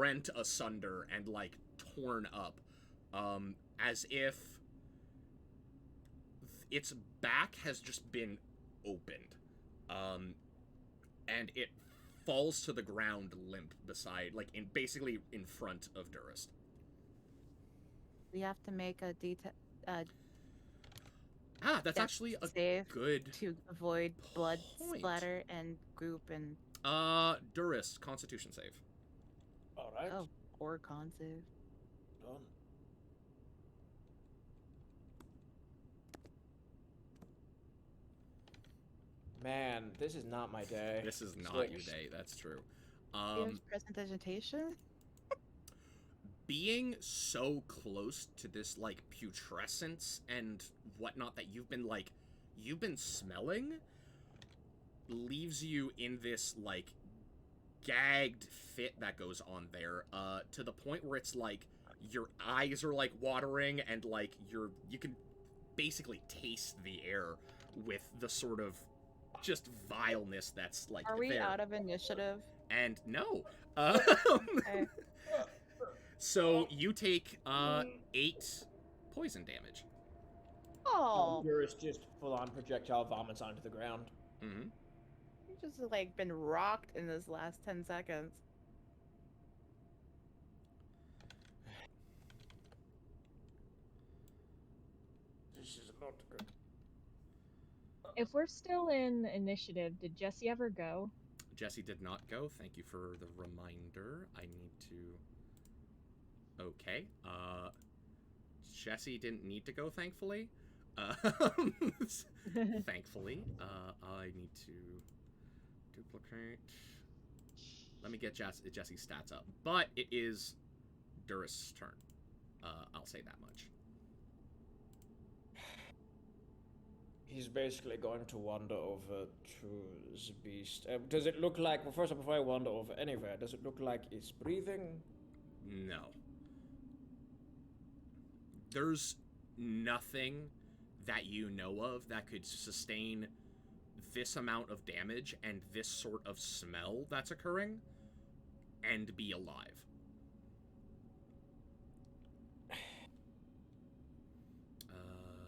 rent asunder and, like, torn up, as if its back has just been opened, and it falls to the ground limp beside, like, basically in front of Durst. We have to make a That's death actually a save good to avoid blood point. splatter and goop and. Durst, Constitution save. All right. Oh, or con save. Done. Man, this is not my day. This is not your day. That's true. Presentation. Being so close to this, like, putrescence and whatnot that you've been smelling leaves you in this, like, gagged fit that goes on there, to the point where it's like your eyes are, like, watering, and, like, you can basically taste the air with the sort of just vileness that's, like, Are we there. out of initiative? And no. Okay. So you take 8 poison damage. Oh, Yours just full-on projectile vomits onto the ground. Mm-hmm. you just like been rocked in this last 10 seconds. This is not good. If we're still in initiative, did Jesse ever go? Jesse did not go. Thank you for the reminder. I need to... Okay. Jesse didn't need to go, thankfully. Thankfully. I need to duplicate. Let me get Jesse's stats up. But it is Durst's turn. I'll say that much. He's basically going to wander over to the beast. Does it look like... Well, first, before I wander over anywhere, does it look like it's breathing? No. There's nothing that you know of that could sustain this amount of damage and this sort of smell that's occurring and be alive.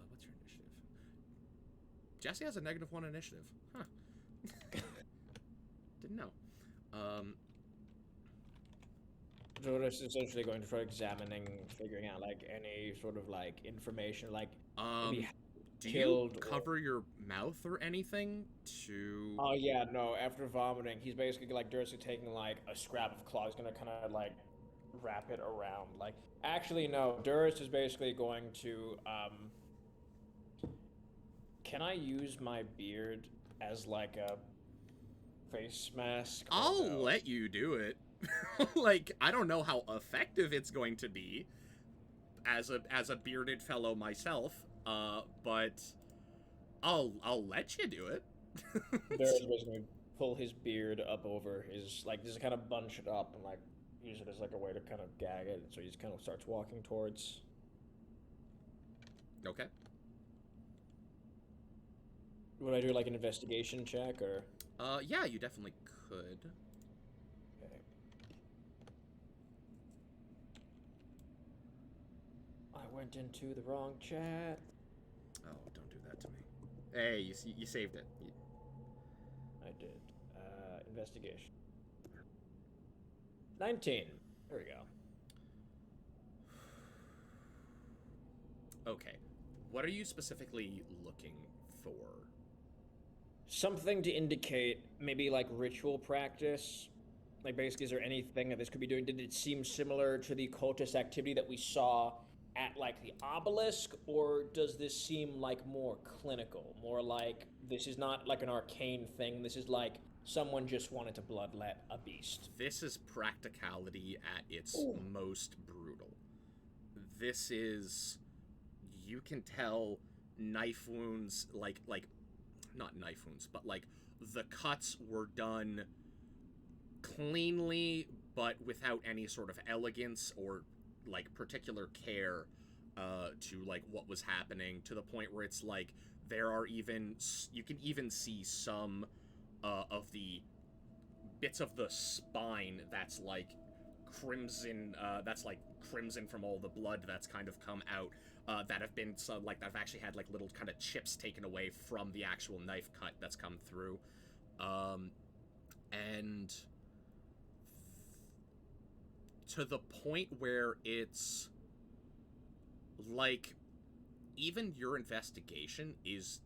What's your initiative? Jesse has a -1 initiative. Huh. Didn't know. So this is essentially going to try examining, figuring out, like, any sort of, like, information, like, maybe do killed you cover your mouth or anything to... Oh, yeah, no, after vomiting, he's basically, like, Durst is taking, like, a scrap of cloth. He's gonna kind of, like, wrap it around, like... Actually, no, Durst is basically going to, Can I use my beard as, like, a face mask? I'll let you do it. Like, I don't know how effective it's going to be as a bearded fellow myself, but I'll let you do it. Durst is going to pull his beard up over his, like, just kind of bunch it up and, like, use it as, like, a way to kind of gag it. So he just kind of starts walking towards. Okay. Would I do, like, an investigation check, or? Yeah, you definitely could. Okay. I went into the wrong chat. Oh, don't do that to me. Hey, you saved it. I did. Investigation. 19. There we go. Okay. What are you specifically looking for? Something to indicate maybe like ritual practice. Like basically, is there anything that this could be doing? Did it seem similar to the cultist activity that we saw at like the obelisk, or does this seem like more clinical? More like this is not like an arcane thing. This is like someone just wanted to bloodlet a beast. This is practicality at its most brutal. This is, you can tell knife wounds, like not knife wounds, but like the cuts were done cleanly, but without any sort of elegance or like particular care to like what was happening, to the point where it's like there are even, you can even see some of the bits of the spine that's like crimson, that's like crimson from all the blood that's kind of come out, that have been, so, like, that have actually had, like, little kind of chips taken away from the actual knife cut that's come through. And to the point where it's, like, even your investigation is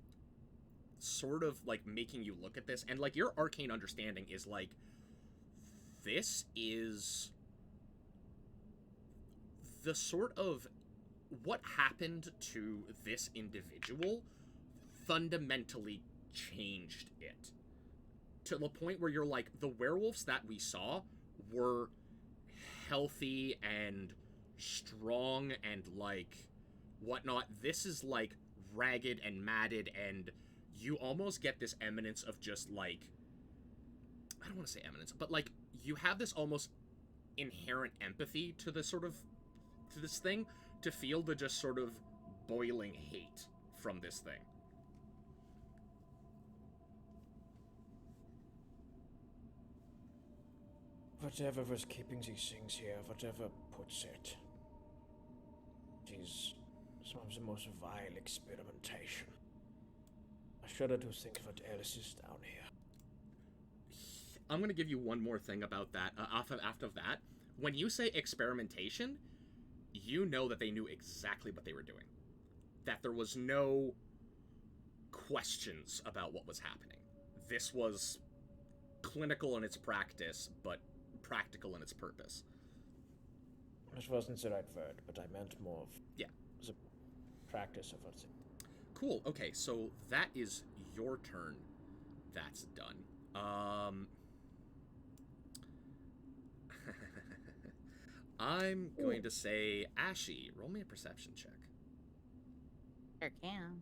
sort of, like, making you look at this, and, like, your arcane understanding is, like, this is the sort of what happened to this individual fundamentally changed it to the point where you're like, the werewolves that we saw were healthy and strong and, like, whatnot. This is, like, ragged and matted, and you almost get this eminence of just, like, I don't want to say eminence, but, like, you have this almost inherent empathy to this sort of, to this thing, to feel the just sort of boiling hate from this thing. Whatever was keeping these things here, whatever puts it, is some of the most vile experimentation. I shudder to think what else is down here. I'm going to give you one more thing about that. After that, when you say experimentation, you know that they knew exactly what they were doing. That there was no questions about what was happening. This was clinical in its practice, but practical in its purpose. This wasn't the right word, but I meant more of the practice of what's. Cool. Okay, so that is your turn. That's done. I'm going to say, Ashy, roll me a perception check. Sure can.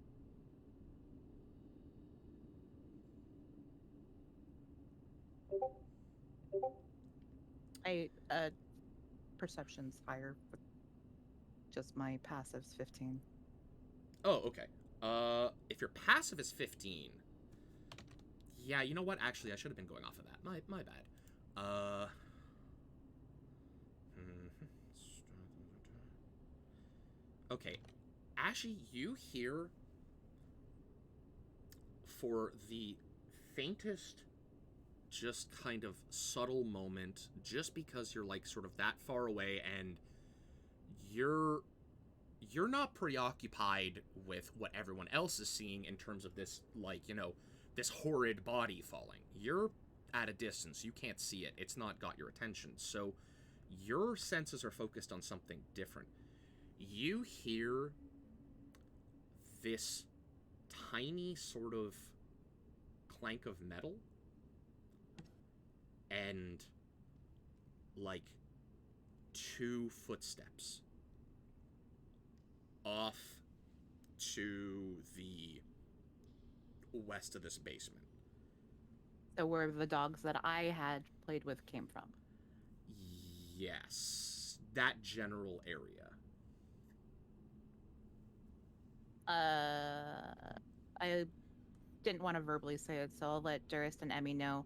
Perception's higher, but just my passive's 15. Oh, okay. If your passive is 15, yeah, you know what? Actually, I should have been going off of that. My bad. Okay, Ashy, you hear for the faintest, just kind of subtle moment, just because you're, like, sort of that far away, and you're not preoccupied with what everyone else is seeing in terms of this, like, you know, this horrid body falling. You're at a distance. You can't see it. It's not got your attention. So your senses are focused on something different. You hear this tiny sort of clank of metal and, like, 2 footsteps off to the west of this basement. So where the dogs that I had played with came from? Yes, that general area. I didn't want to verbally say it, so I'll let Durist and Emmy know.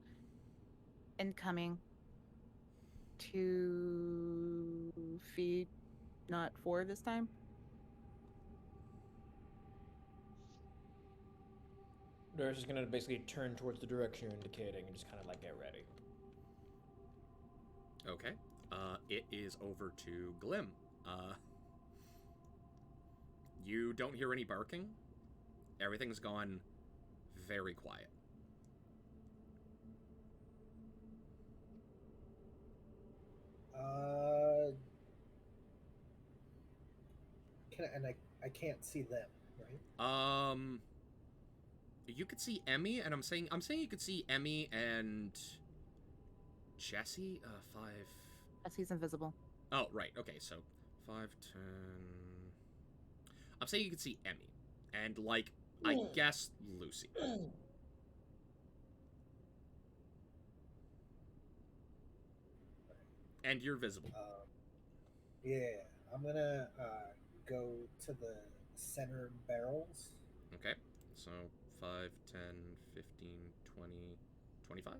Incoming. 2 feet, not 4 this time. Durst is gonna basically turn towards the direction you're indicating and just kind of like get ready. Okay. It is over to Glim. You don't hear any barking. Everything's gone very quiet. I can't see them, right? You could see Emmy, and I'm saying you could see Emmy and Jesse. 5. Jesse's invisible. Oh, right. Okay, so 5, 10. I'm saying you could see Emmy, and, like, I guess Lucy. And you're visible. Yeah, I'm gonna go to the center barrels. Okay, so 5, 10, 15, 20, 25?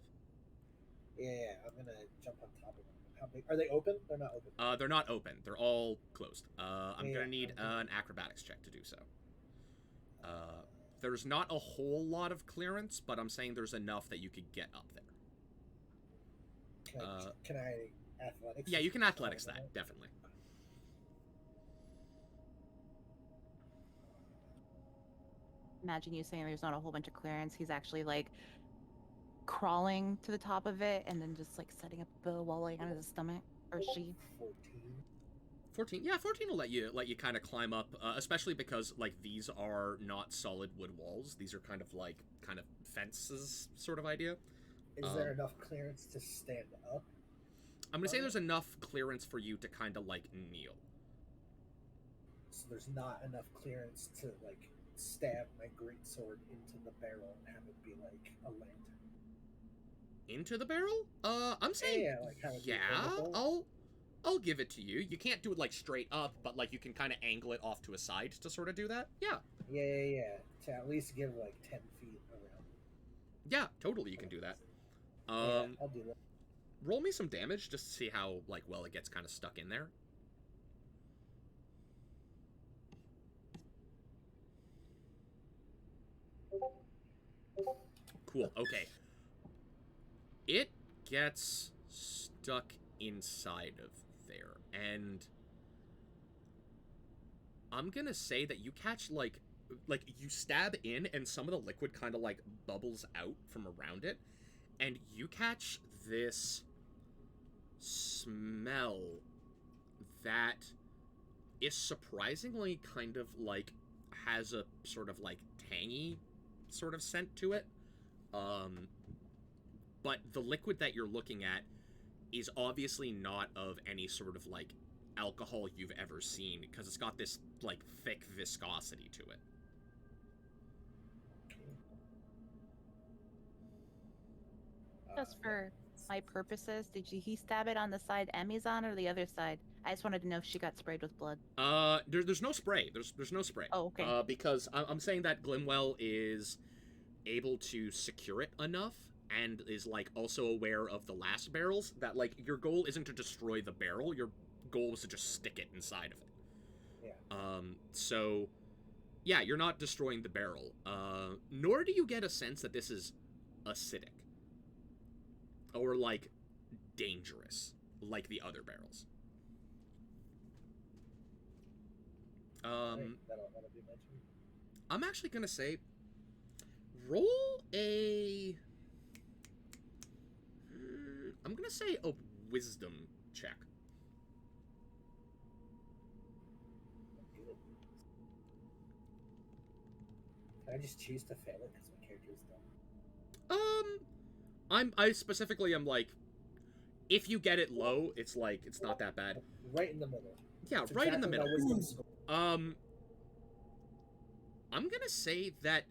Yeah, I'm gonna jump on top of them. how big are they? Open? They're not open. They're not open. They're all closed. I'm Yeah, gonna need an acrobatics check to do so. There's not a whole lot of clearance, but I'm saying there's enough that you could get up there. Can I athletics? Yeah, you can athletics that, definitely. Imagine you saying there's not a whole bunch of clearance. He's actually like crawling to the top of it and then just like setting up a bow while laying on his stomach, or she. 14. 14. Yeah, 14 will let you kind of climb up, especially because like these are not solid wood walls. These are kind of fences sort of idea. Is there enough clearance to stand up? I'm gonna say there's enough clearance for you to kind of like kneel. So there's not enough clearance to like stab my greatsword into the barrel and have it be like a lantern. Into the barrel? I'm saying I'll give it to you. You can't do it like straight up, but like you can kind of angle it off to a side to sort of do that. Yeah. Yeah. To at least give like 10 feet around. Yeah, totally. You can do that. Yeah, I'll do that. Roll me some damage just to see how like well it gets kind of stuck in there. Cool. Okay. It gets stuck inside of there, and I'm gonna say that you catch like you stab in, and some of the liquid kind of like bubbles out from around it, and you catch this smell that is surprisingly kind of like has a sort of like tangy sort of scent to it. But the liquid that you're looking at is obviously not of any sort of like alcohol you've ever seen, because it's got this like thick viscosity to it. Just for my purposes, he stab it on the side Emmy's on or the other side? I just wanted to know if she got sprayed with blood. There's no spray. There's no spray. Oh, okay. Because I'm saying that Glimwell is able to secure it enough and is like also aware of the last barrels that like your goal isn't to destroy the barrel. Your goal is to just stick it inside of it. Yeah. So yeah, you're not destroying the barrel. Nor do you get a sense that this is acidic or like dangerous like the other barrels. That'll be my turn. I'm actually gonna say roll a I'm gonna say a wisdom check. Can I just choose to fail it because my character is dumb? I specifically am like, if you get it low, it's like it's not that bad. Right in the middle. Yeah, It's right in the exactly middle. my wisdom score. I'm gonna say that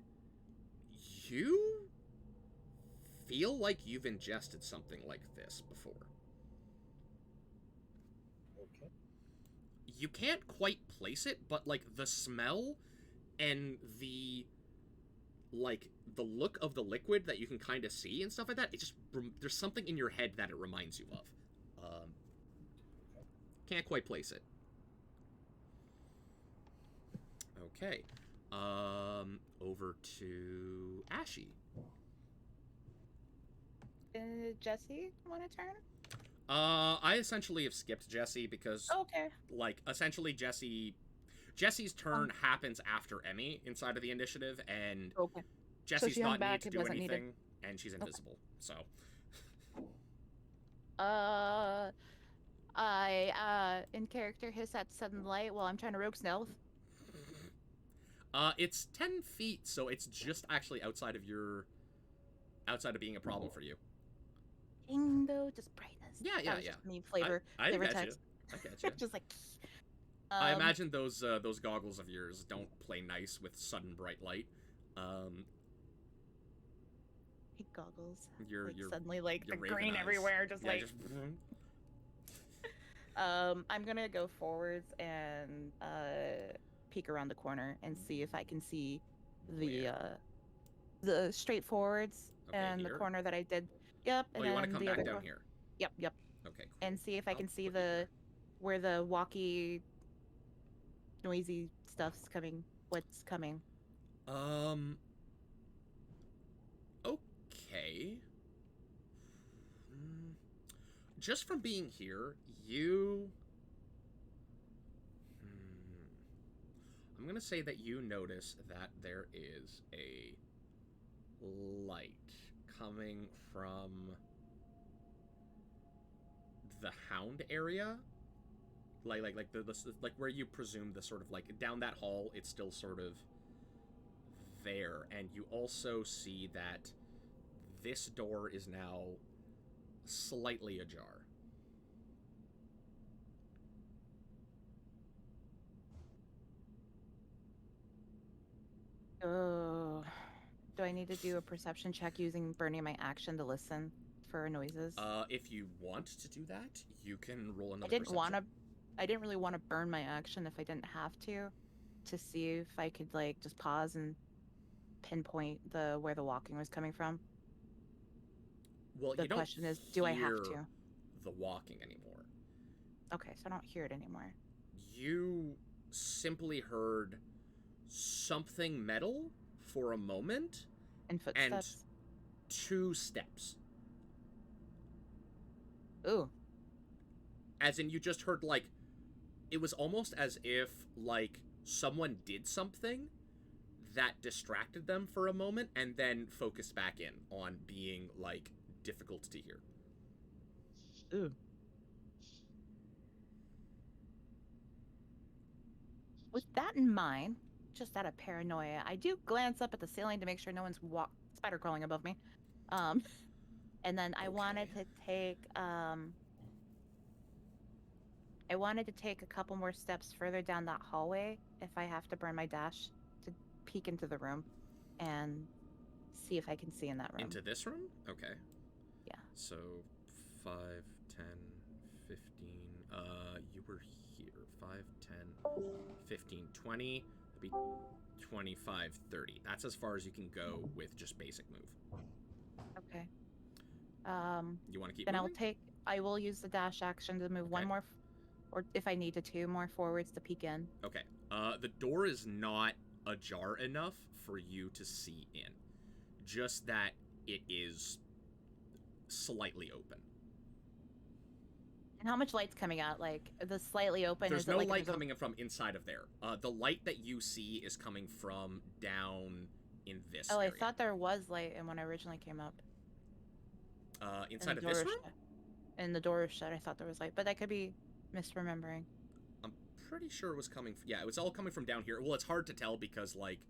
you feel like you've ingested something like this before. Okay. You can't quite place it, but like the smell and the look of the liquid that you can kind of see and stuff like that, it just there's something in your head that it reminds you of. Can't quite place it. Okay. Over to Ashy. Jesse, want to turn? I essentially have skipped Jesse because, Okay. like, essentially Jesse's turn happens after Emmy inside of the initiative, and Okay. Jesse's she hung not back need to and do wasn't needed. anything, and she's invisible. So. I in character hiss at sudden light while I'm trying to rogue stealth. It's 10 feet, so it's just actually outside of being a problem for you. Ding though, just brightness. Yeah. Just me flavor I get text. you. I get you. Just like. I imagine those goggles of yours don't play nice with sudden bright light. Goggles. You're suddenly like the raven green eyes. everywhere, just Yeah, like. I'm gonna go forwards and peek around the corner and see if I can see the straight forwards Okay, and here? the corner that I did. Yep. Oh, And you want to then come the back other down cor- here? Yep. Okay, cool. and see if I I'll can see put you there. where the walkie noisy stuff's coming. What's coming? Okay. Mm, just from being here, you. I'm gonna say that you notice that there is a light coming from the Hound area, like the like where you presume the sort of like down that hall. It's still sort of there, and you also see that this door is now slightly ajar. Oh, do I need to do a perception check using burning my action to listen for noises? If you want to do that, you can roll another I didn't perception. want to. I didn't really want to burn my action if I didn't have to see if I could like just pause and pinpoint where the walking was coming from. Well, The you don't question is, do I have hear to? the walking anymore. Okay, so I don't hear it anymore. You simply heard something metal for a moment And footsteps. 2 steps. Ooh. As in, you just heard, like, it was almost as if, like, someone did something that distracted them for a moment and then focused back in on being, like, difficult to hear. Ooh. With that in mind, just out of paranoia, I do glance up at the ceiling to make sure no one's spider crawling above me. And then I wanted to take a couple more steps further down that hallway if I have to burn my dash to peek into the room and see if I can see in that room. Into this room? Okay. Yeah. So 5, 10, 15. You were here. 5, 10, 15, 20. That'd be 25, 30. That's as far as you can go with just basic move. Okay. You want to keep then moving? I will use the dash action to move one more, or if I need to, 2 more forwards to peek in. Okay. The door is not ajar enough for you to see in. Just that it is slightly open. And how much light's coming out? Like, the slightly open, There's is it no like light coming from inside of there. The light that you see is coming from down in this area. I thought there was light when I originally came up. Inside of this room? And the door is shut. I thought there was light, but I could be misremembering. I'm pretty sure it was coming. Yeah, it was all coming from down here. Well, it's hard to tell because, like,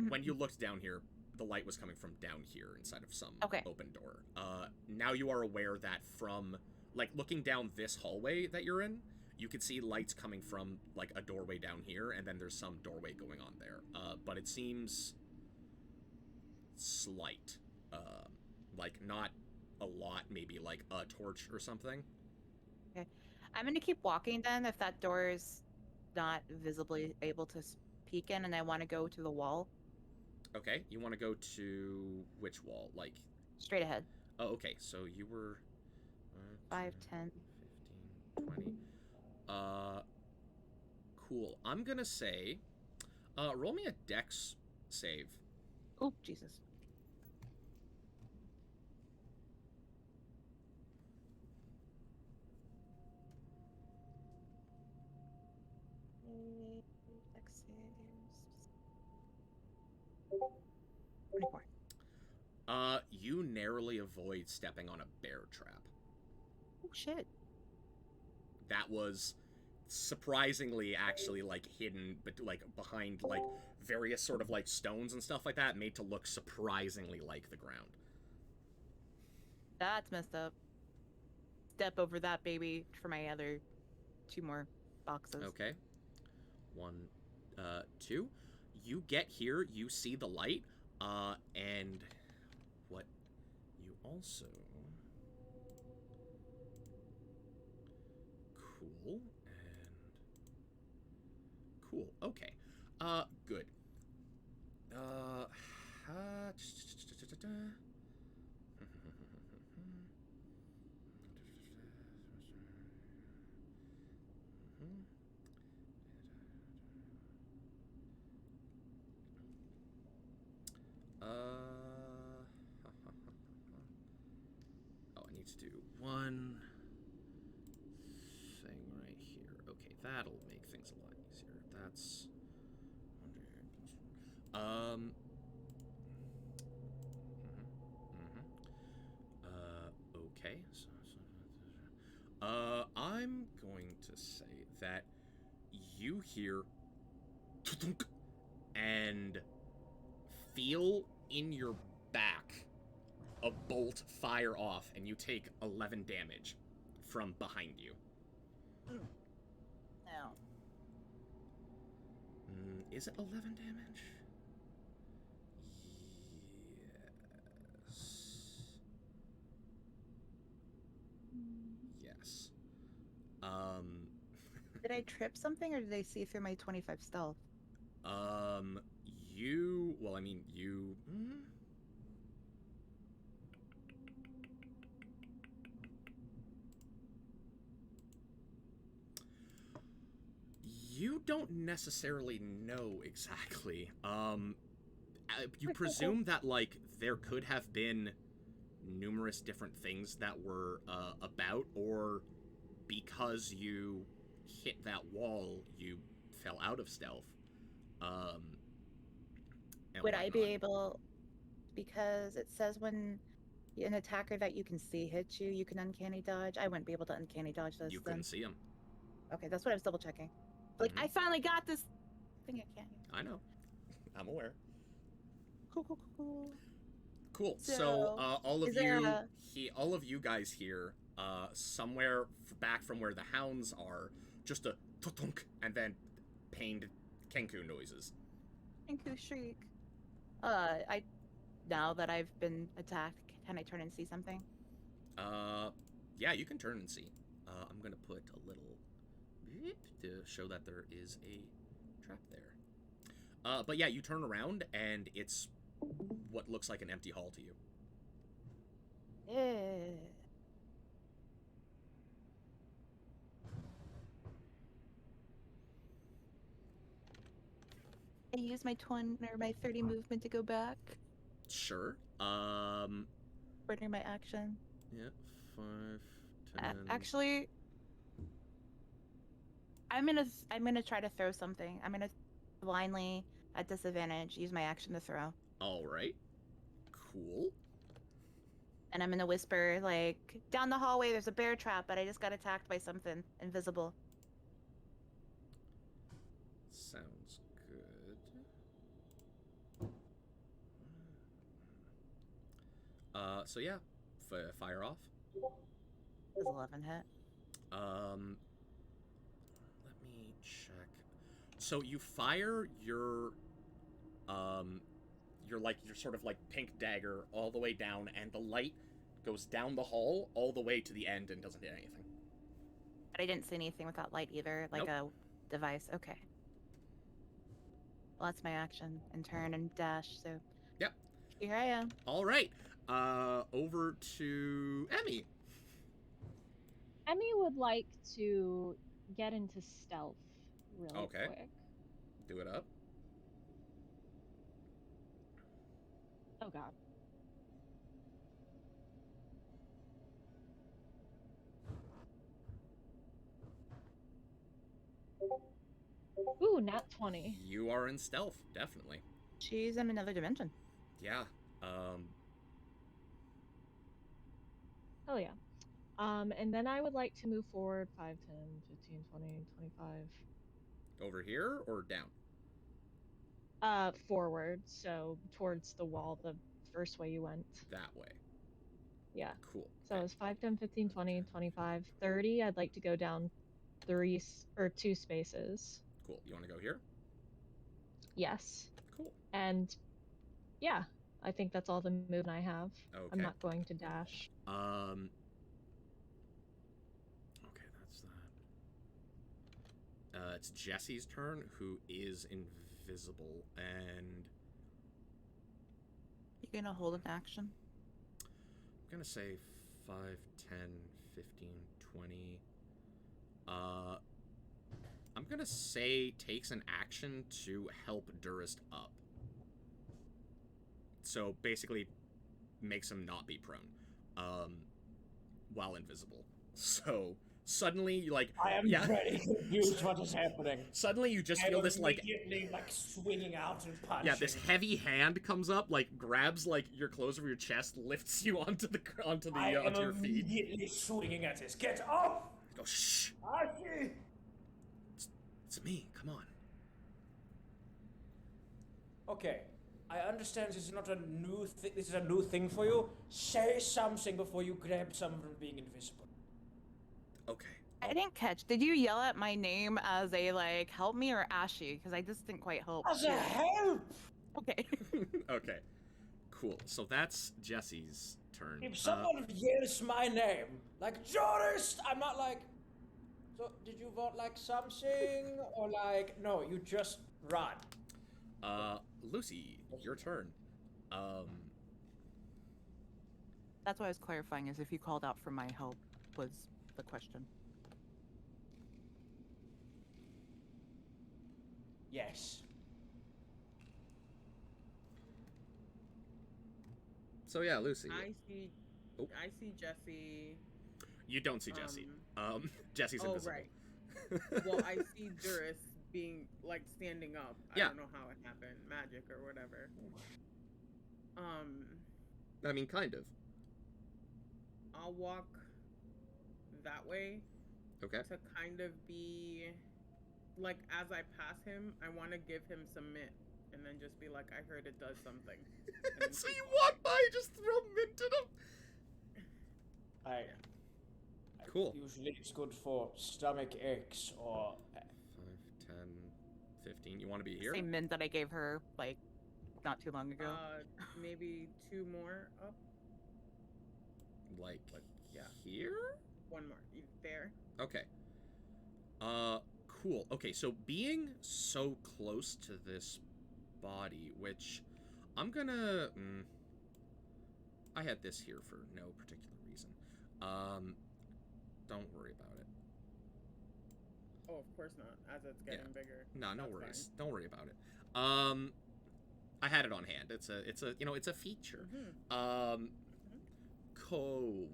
when you looked down here, the light was coming from down here inside of some open door. Now you are aware that from, like, looking down this hallway that you're in, you can see lights coming from, like, a doorway down here, and then there's some doorway going on there. But it seems slight. Like, not a lot, maybe, like, a torch or something. Okay. I'm going to keep walking then if that door is not visibly able to peek in, and I want to go to the wall. Okay, you want to go to which wall? Like, straight ahead. Oh, okay, so you were 5, 10, 15, 20. Cool. I'm gonna say, roll me a dex save. Oh, Jesus. Dex saves. 24. You narrowly avoid stepping on a bear trap. Oh, shit. That was surprisingly actually, like, hidden, but, like, behind, like, various sort of, like, stones and stuff like that, made to look surprisingly like the ground. That's messed up. Step over that baby for my other 2 more boxes. Okay. 1, 2. You get here, you see the light, and what you also... Cool, and... Cool, okay. Good. Oh, I need to do one thing right here. Okay, that'll make things a lot easier. That's 100 okay. I'm going to say that you hear and feel in your back a bolt fire off, and you take 11 damage from behind you. No. Is it 11 damage? Yes. Did I trip something, or did I see through my 25 stealth? Well, I mean, you... You don't necessarily know exactly. You presume that, like, there could have been numerous different things that were about, or because you hit that wall, you fell out of stealth. Would I be able, because it says when an attacker that you can see hits you, you can uncanny dodge. I wouldn't be able to uncanny dodge this. You then. couldn't see him. Okay, that's what I was double checking. Like, I finally got this thing I can't. I know. I'm aware. Cool. Cool. So, So, all of is there all of you guys here, somewhere back from where the hounds are, just a thunk, and then pained Kenku noises. Kenku shriek. Now that I've been attacked, can I turn and see something? Yeah, you can turn and see. I'm gonna put a little beep to show that there is a trap there. But yeah, you turn around and it's what looks like an empty hall to you. Yeah. I use my 30 movement to go back. Sure. Order my action. Yeah, 5, 10. Actually, I'm gonna try to throw something. I'm gonna blindly at disadvantage use my action to throw. All right. Cool. And I'm gonna whisper, like, down the hallway there's a bear trap, but I just got attacked by something invisible. Sounds good. So yeah, fire off. Does 11 hit? Let me check. So you fire your sort of like pink dagger all the way down, and the light goes down the hall all the way to the end and doesn't hit anything. But I didn't see anything with that light either, like Nope. a device. Okay. Well, that's my action and turn and dash. So. Yep. Here I am. All right. Over to Emmy. Emmy would like to get into stealth really Okay. quick. Do it up. Oh god. Ooh, nat 20. You are in stealth, definitely. She's in another dimension. Yeah. Oh yeah. And then I would like to move forward 5, 10, 15, 20, 25. Over here or down? Forward, so towards the wall, the first way you went. That way. Yeah. Cool. So it's 5, 10, 15, 20, 25, 30. I'd like to go down 2 spaces. Cool. You want to go here? Yes. Cool. And yeah, I think that's all the movement I have. Okay. I'm not going to dash. Okay, that's that. It's Jesse's turn, who is invisible, and You're gonna hold an action. I'm gonna say 5, 10, 15, 20. gonna say takes an action to help Durist up. So basically makes him not be prone, while invisible. So suddenly, like, I am very confused what is happening. Suddenly you just feel this, like, immediately, like, swinging out and punching. yeah, this heavy hand comes up, like, grabs, like, your clothes over your chest, lifts you onto your feet. Immediately swinging at this. Get off! Go, shh. Archie! It's me. Come on. Okay, I understand this is not a new thing. This is a new thing for you. Say something before you grab someone from being invisible. Okay. I didn't catch. Did you yell at my name as a like help me or Ashy? Because I just didn't quite help. As a help! Okay. Okay. Cool. So that's Jesse's turn. If someone yells my name, like Joris, I'm not like. So did you want like something or like no? You just run. Lucy, your turn. That's what I was clarifying. Is if you called out for my help was the question. Yes. So yeah, Lucy. I see. Oh. I see Jesse. You don't see Jesse. Jesse's Oh invisible. right. Well, I see Duris being like standing up. I Yeah. don't know how it happened, magic or whatever. I mean, kind of. I'll walk that way Okay. to kind of be like as I pass him, I want to give him some mint and then just be like, I heard it does something. And then So keep you walking. walk by, just throw mint at him. Cool. Usually it's good for stomach aches or 5, 10, 15. You want to be here? Same mint that I gave her like not too long ago. Maybe 2 more up. Like, yeah. here? 1 more. There. Okay. Cool. Okay, so being so close to this body, which I'm gonna... I had this here for no particular reason. Don't worry about it. Oh, of course not. As it's getting bigger. No, no That's worries. fine. Don't worry about it. I had it on hand. It's a, it's a feature. Cool.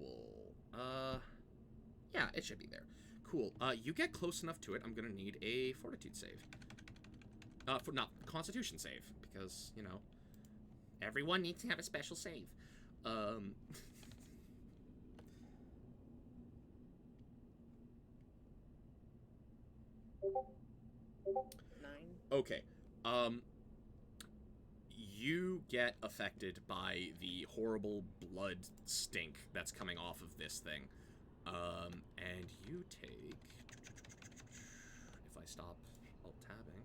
Yeah, it should be there. Cool. You get close enough to it. I'm gonna need a fortitude save. Constitution save, because, you know, everyone needs to have a special save. 9. Okay. You get affected by the horrible blood stink that's coming off of this thing. And you take... If I stop alt-tabbing...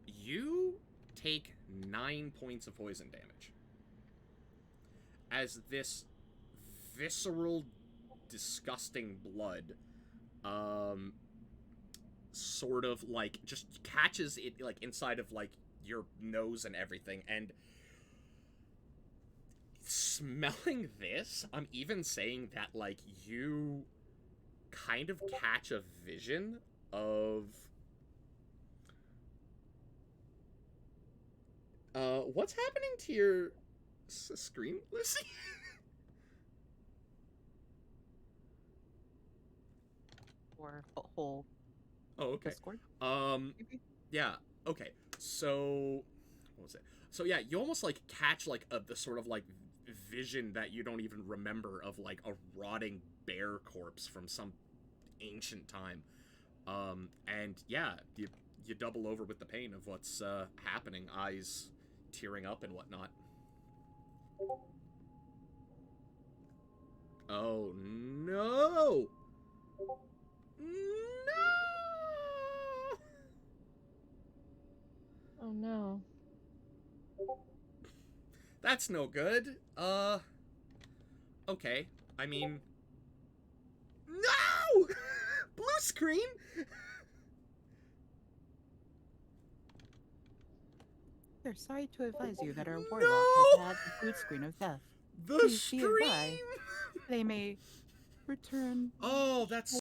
you take 9 points of poison damage. As this visceral, disgusting blood, sort of, like, just catches it, like, inside of, like, your nose and everything, and smelling this, I'm even saying that, like, you kind of catch a vision of... what's happening to your screen, Lucy? Or a whole Oh, okay. Discord. Maybe. Yeah, okay. So, what was it? So yeah, you almost, like, catch, like, the sort of, like, vision that you don't even remember of, like, a rotting bear corpse from some ancient time. And yeah, you double over with the pain of what's, happening, eyes tearing up and whatnot. Oh, no! No! Oh no. That's no good. Okay. I mean... No! Blue screen? We're sorry to advise you that our warlock No! has had the blue screen of death. The Please be scream! advised. They may return. Oh, that's